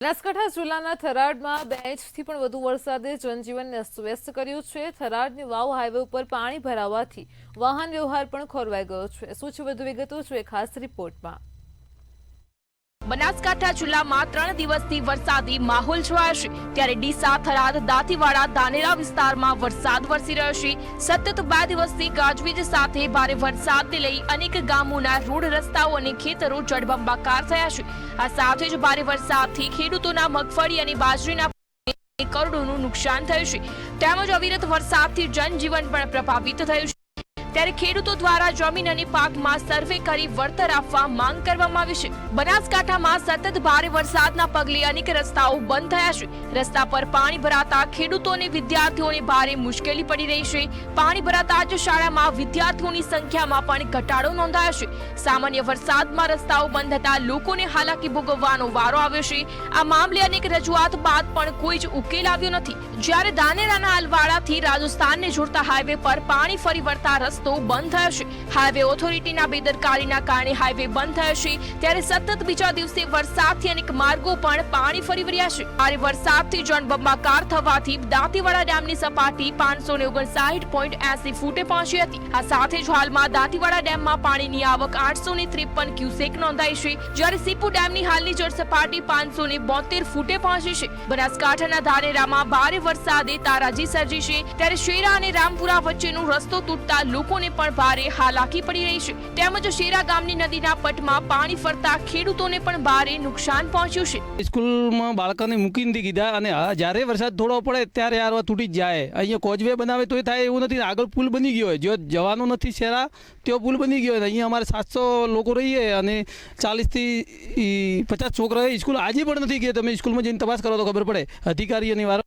બનાસકાંઠા જિલ્લાના થરાદમાં 2 ઇંચથી પણ વધુ વરસાદે જનજીવન અસ્તવ્યસ્ત કર્યું છે। થરાદની વાવ હાઈવે ઉપર પાણી ભરાવાથી વાહન વ્યવહાર પણ ખોરવાઈ ગયો છે। શું છે વધુ વિગતો જોઈએ ખાસ રિપોર્ટમાં। બનાસકાંઠા જિલ્લામાં 3 દિવસથી વરસાદી માહોલ છવાયો છે, ત્યારે ડીસા, થરાદ, દાંતીવાડા, ધાનેરા વિસ્તારમાં વરસાદ વરસી રહ્યો છે। સતત 2 દિવસથી ગાજવીજ સાથે ભારે વરસાદને લઈ અનેક ગામોના રોડ, રસ્તાઓ અને ખેતરો જળબંબાકાર થયા છે। આ સાથે જ ભારે વરસાદથી ખેડૂતોના મગફળી અને બાજરીના કરોડોનું નુકસાન થયું છે, તેમજ અવિરત વરસાદથી જનજીવન પણ પ્રભાવિત થયું છે। ત્યારે ખેડૂતો દ્વારા જમીન અને પાકમાં સર્વે કરી વળતર આપવા માંગ કરવામાં આવી છે। બનાસકાંઠામાં સતત ભારે વરસાદના પગલે અનેક રસ્તાઓ બંધ થયા છે। રસ્તા પર પાણી ભરાતા ખેડૂતો અને વિદ્યાર્થીઓને ભારે મુશ્કેલી પડી રહી છે। પાણી ભરાતા જ શાળામાં વિદ્યાર્થીઓની સંખ્યામાં પણ ઘટાડો નોંધાયો છે। સામાન્ય વરસાદમાં રસ્તાઓ બંધ થતા લોકોને હાલાકી ભોગવવાનો વારો આવ્યો છે। આ મામલે અનેક રજૂઆત બાદ પણ કોઈ જ ઉકેલ આવ્યો નથી। જ્યારે ધાનેરાના અલવાડાથી રાજસ્થાનને જોડતા હાઈવે પર પાણી ફરી વળતા રસ્તો બંધ થયો છે। હાઈવે ઓથોરિટીના બેદરકારીના કારણે હાઈવે બંધ થયો છે, ત્યારે સતત બીજા દિવસે વરસાદથી અનેક માર્ગો પણ પાણી ફરી વળ્યા છે। ભારે વરસાદથી જળબંબાકાર થવાથી દાંતીવાડા ડેમની સપાટી 559.80 ફૂટે પહોંચી હતી। આ સાથે જ હાલમાં દાંતીવાડા ડેમમાં પાણીની આવક 853 ક્યુસેક નોંધાઈ છે, જ્યારે સીપુ ડેમની હાલની જળ સપાટી 572 ફૂટે પહોંચી છે। બનાસકાંઠાના ધાનેરામાં ભારે વરસાદે તારાજી સર્જી છે, ત્યારે શેરા અને રામપુરા વચ્ચેનો રસ્તો તૂટતા લોકોને પણ ભારે હાલાકી પડી રહી છે। તેમજ શેરા ગામની નદીના પટમાં પાણી ફરતા ખેડૂતોને પણ ભારે નુકસાન પહોંચ્યું છે। સ્કૂલમાં બાળકોને મૂકીને કીધા અને જ્યારે વરસાદ થોડો પડે ત્યારે યાર તૂટી જ જાય। અહીંયા કોઝવે બનાવે તો થાય એવું નથી। આગળ પુલ બની ગયો હોય, જો જવાનું નથી શેરા તેઓ પુલ બની ગયો હોય। અહીંયા અમારે 700 લોકો રહીએ અને 40 થી 50 છોકરા સ્કૂલ આજે પણ નથી ગયા। તમે સ્કૂલમાં જઈને તપાસ કરો તો ખબર પડે। અધિકારીઓની વાર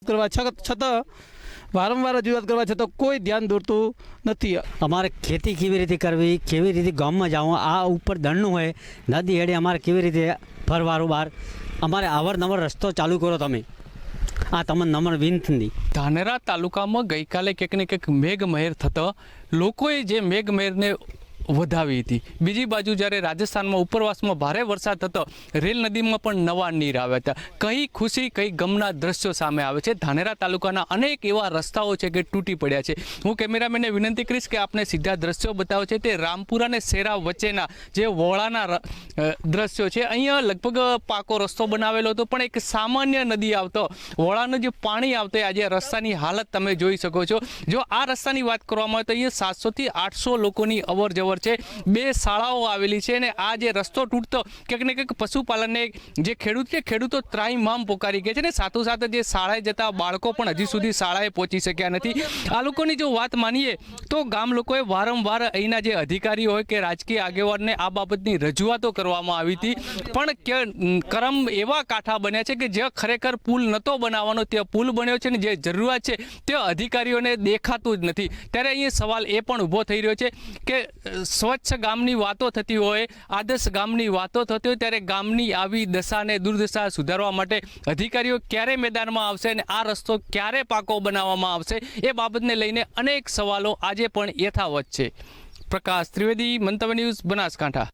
કરવા છતાં વારંવાર રજૂઆત કરવા છતાં કોઈ ધ્યાન દોરતું નથી। અમારે ખેતી કેવી રીતે કરવી, કેવી રીતે ગામમાં જવું, આ ઉપર દળનું હોય નદી હેડે અમારે કેવી રીતે ફરવાનું બહાર, અમારે અવારનવાર રસ્તો ચાલુ કરો તમે। આ તમને નમ્ર વિનંતી। ધાનેરા તાલુકામાં ગઈકાલે ક્યાંક ને ક્યાંક મેઘમહેર થતા લોકોએ જે મેઘમહેરને વધાવી હતી। બીજી બાજુ જ્યારે રાજસ્થાનમાં ઉપરવાસમાં ભારે વરસાદ થતો રેલ નદીમાં પણ નવા નીર આવ્યા હતા। કઈ ખુશી કઈ ગમના દ્રશ્યો સામે આવે છે। ધાનેરા તાલુકાના અનેક એવા રસ્તાઓ છે કે તૂટી પડ્યા છે। હું કેમેરામેનને વિનંતી કરીશ કે આપણે સીધા દ્રશ્યો બતાવો છે। તે રામપુરા અને શેરા વચ્ચેના જે વોળાના દ્રશ્યો છે। અહીંયા લગભગ પાકો રસ્તો બનાવેલો હતો, પણ એક સામાન્ય નદી આવતો વોળાનું જે પાણી આવતો આજે રસ્તાની હાલત તમે જોઈ શકો છો। જો આ રસ્તાની વાત કરવામાં આવે તો અહીંયા 700 થી 800 લોકોની અવર જવર છે। 2 શાળાઓ આવેલી છે અને આ જે રસ્તો તૂટતો ક્યાંક ને ક્યાંક પશુપાલનને જે ખેડૂત છે ખેડૂતો ત્રાહિમામ પોકારી ગયા છે ને સાથોસાથ જે શાળાએ જતા બાળકો પણ હજી સુધી શાળાએ પહોંચી શક્યા નથી। આ લોકોની જો વાત માનીએ તો ગામ લોકોએ વારંવાર અહીંના જે અધિકારીઓ હોય કે રાજકીય આગેવાનને આ બાબતની રજૂઆતો કરવામાં આવી હતી, પણ કરમ એવા કાંઠા બન્યા છે કે જે ખરેખર પુલ નહોતો બનાવવાનો તે પુલ બન્યો છે ને જે જરૂરિયાત છે તે અધિકારીઓને દેખાતું જ નથી। ત્યારે અહીંયા સવાલ એ પણ ઊભો થઈ રહ્યો છે કે સ્વચ્છ ગામની વાતો થતી હોય, આદર્શ ગામની વાતો થતી હોય, ત્યારે ગામની આવી દશાને દુર્દશા સુધારવા માટે અધિકારીઓ ક્યારે મેદાનમાં આવશે અને આ રસ્તો ક્યારે પાકો બનાવવામાં આવશે એ બાબતને લઈને અનેક સવાલો આજે પણ યથાવત છે। પ્રકાશ ત્રિવેદી, મંતવ્ય ન્યૂઝ, બનાસકાંઠા।